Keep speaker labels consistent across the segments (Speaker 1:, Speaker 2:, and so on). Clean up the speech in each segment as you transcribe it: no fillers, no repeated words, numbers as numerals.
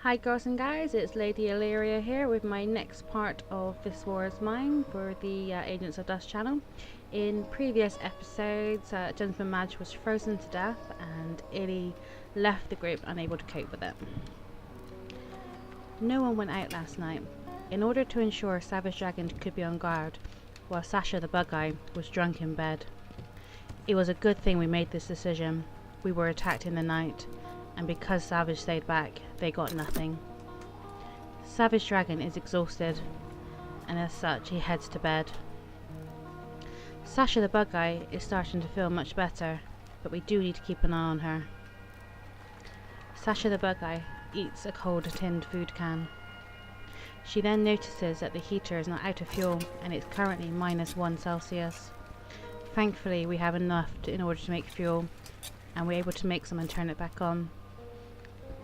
Speaker 1: Hi girls and guys, it's Lady Illyria here with my next part of This War Is Mine for the Agents of Dust channel. In previous episodes, GentlemanMaj was frozen to death and Illy left the group unable to cope with it. No one went out last night, in order to ensure Savage Dragon could be on guard, while SashaTheBugEye was drunk in bed. It was a good thing we made this decision. We were attacked in the night, and because Savage stayed back, they got nothing. Savage Dragon is exhausted, and as such he heads to bed. SashaTheBugEye is starting to feel much better, but we do need to keep an eye on her. SashaTheBugEye eats a cold tinned food can. She then notices that the heater is not out of fuel and it's currently -1 Celsius. Thankfully we have enough in order to make fuel, and we're able to make some and turn it back on.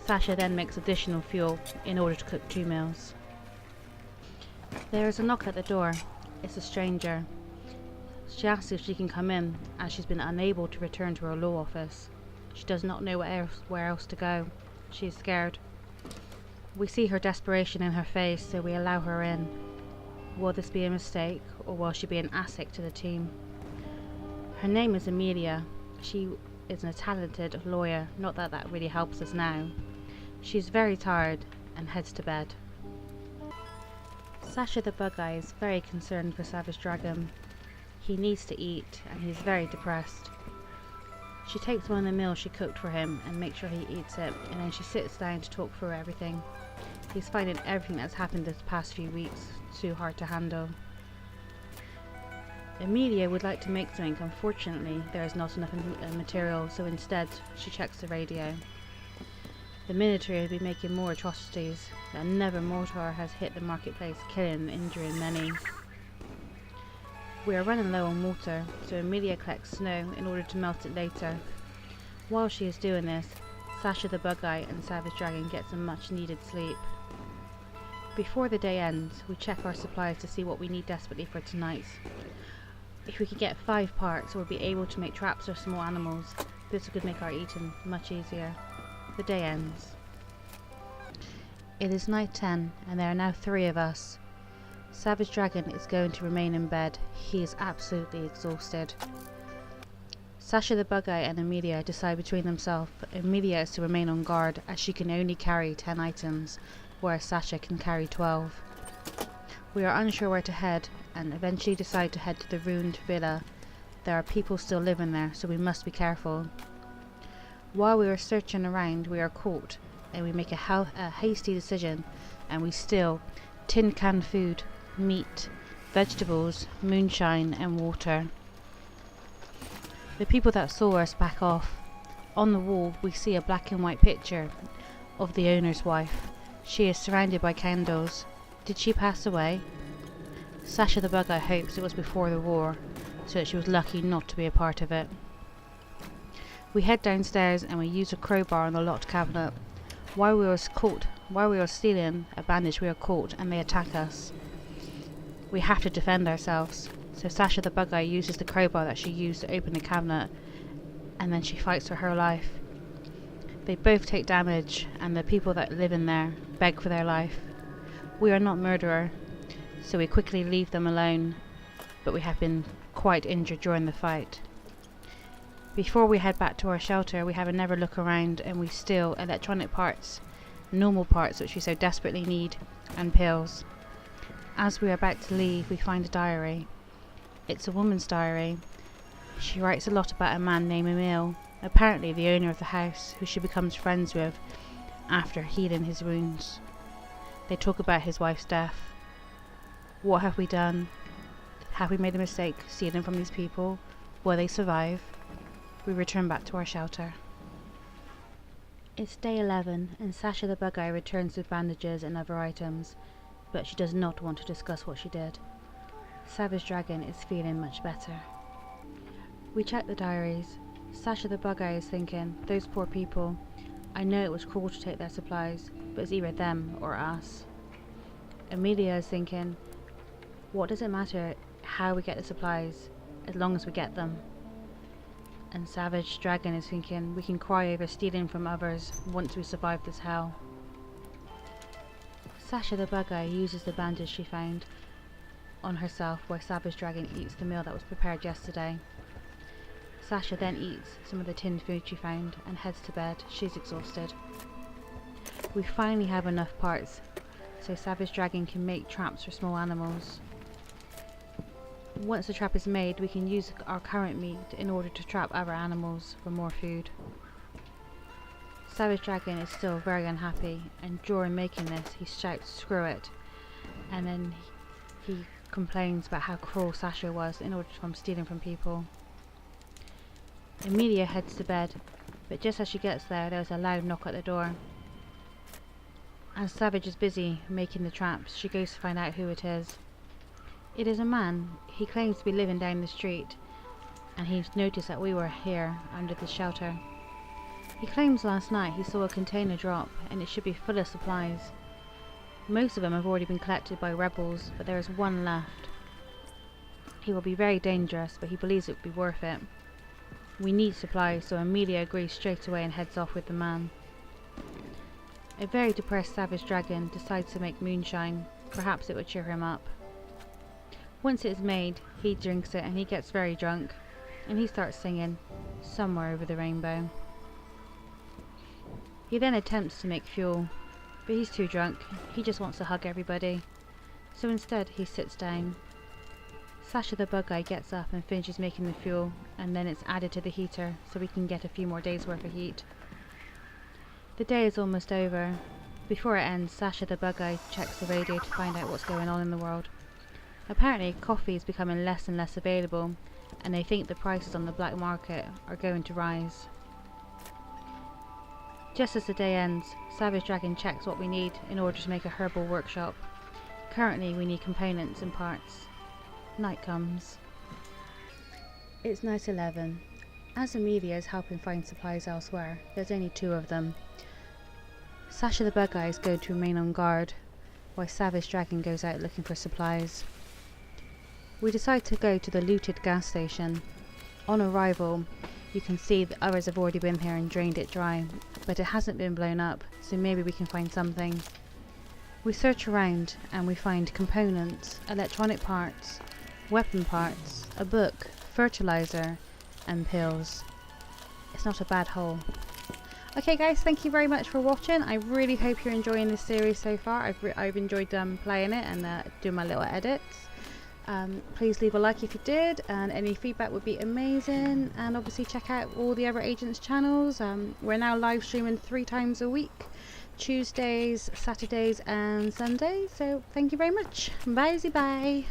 Speaker 1: Sasha then makes additional fuel in order to cook 2 meals. There is a knock at the door. It's a stranger. She asks if she can come in, as she's been unable to return to her law office. She does not know where else to go. She is scared. We see her desperation in her face, so we allow her in. Will this be a mistake, or will she be an asset to the team? Her name is Amelia. She is a talented lawyer, not that that really helps us now. She is very tired and heads to bed. SashaTheBugEye is very concerned for Savage Dragon. He needs to eat and he's very depressed. She takes one of the meals she cooked for him and makes sure he eats it, and then she sits down to talk through everything. He's finding everything that's happened this past few weeks too hard to handle. Amelia would like to make something. Unfortunately, there is not enough material, so instead she checks the radio. The military has been making more atrocities. Another mortar has hit the marketplace, killing and injuring many. We are running low on water, so Amelia collects snow in order to melt it later. While she is doing this, SashaTheBugEye and Savage Dragon get some much needed sleep. Before the day ends, we check our supplies to see what we need desperately for tonight. If we could get 5 parts, we'll be able to make traps for small animals. This could make our eating much easier. The day ends. It is night 10, and there are now 3 of us. Savage Dragon is going to remain in bed. He is absolutely exhausted. SashaTheBugEye and Amelia decide between themselves. Amelia is to remain on guard, as she can only carry 10 items, whereas Sasha can carry 12. We are unsure where to head, and eventually decide to head to the ruined villa. There are people still living there, so we must be careful. While we are searching around, we are caught, and we make a hasty decision, and we steal tin can food, meat, vegetables, moonshine and water. The people that saw us back off. On the wall we see a black and white picture of the owner's wife. She is surrounded by candles. Did she pass away? SashaTheBugEye hopes it was before the war, so that she was lucky not to be a part of it. We head downstairs and we use a crowbar on the locked cabinet. While we were stealing a bandage, we are caught and they attack us. We have to defend ourselves, so SashaTheBugEye uses the crowbar that she used to open the cabinet, and then she fights for her life. They both take damage, and the people that live in there beg for their life. We are not murderers, so we quickly leave them alone, but we have been quite injured during the fight. Before we head back to our shelter, we have another look around and we steal electronic parts, normal parts which we so desperately need, and pills. As we are about to leave, we find a diary. It's a woman's diary. She writes a lot about a man named Emil, apparently the owner of the house, who she becomes friends with after healing his wounds. They talk about his wife's death. What have we done? Have we made a mistake stealing from these people? Will they survive? We return back to our shelter. It's day 11 and SashaTheBugEye returns with bandages and other items, but she does not want to discuss what she did. Savage Dragon is feeling much better. We check the diaries. SashaTheBugEye is thinking, those poor people. I know it was cruel to take their supplies, but it's either them or us. Amelia is thinking, what does it matter how we get the supplies, as long as we get them? And Savage Dragon is thinking, we can cry over stealing from others once we survive this hell. Sasha the Bugeye uses the bandage she found on herself while Savage Dragon eats the meal that was prepared yesterday. Sasha then eats some of the tinned food she found and heads to bed. She's exhausted. We finally have enough parts so Savage Dragon can make traps for small animals. Once the trap is made, we can use our current meat in order to trap other animals for more food. Savage Dragon is still very unhappy, and during making this he shouts "screw it," and then he complains about how cruel Sasha was in order from stealing from people. Amelia heads to bed, but just as she gets there is a loud knock at the door. As Savage is busy making the traps, she goes to find out who it is. It is a man. He claims to be living down the street, and he's noticed that we were here under the shelter. He claims last night he saw a container drop, and it should be full of supplies. Most of them have already been collected by rebels, but there is one left. He will be very dangerous, but he believes it would be worth it. We need supplies, so Amelia agrees straight away and heads off with the man. A very depressed Savage Dragon decides to make moonshine. Perhaps it would cheer him up. Once it is made, he drinks it and he gets very drunk, and he starts singing "Somewhere Over the Rainbow." He then attempts to make fuel, but he's too drunk. He just wants to hug everybody, so instead he sits down. Sasha the Bugeye gets up and finishes making the fuel, and then it's added to the heater so we can get a few more days worth of heat. The day is almost over. Before it ends, Sasha the Bugeye checks the radio to find out what's going on in the world. Apparently coffee is becoming less and less available, and they think the prices on the black market are going to rise. Just as the day ends, Savage Dragon checks what we need in order to make a herbal workshop. Currently we need components and parts. Night comes. It's night 11. As Amelia is helping find supplies elsewhere, there's only 2 of them. Sasha the Bugeye is going to remain on guard, while Savage Dragon goes out looking for supplies. We decide to go to the looted gas station. On arrival, you can see that others have already been here and drained it dry, but it hasn't been blown up, so maybe we can find something. We search around and we find components, electronic parts, weapon parts, a book, fertilizer, and pills. It's not a bad haul. Okay guys, thank you very much for watching. I really hope you're enjoying this series so far. I've enjoyed playing it and doing my little edits. Please leave a like if you did, and any feedback would be amazing. And obviously check out all the other agents' channels. We're now live streaming 3 times a week, Tuesdays, Saturdays and Sundays. So thank you very much. Bye.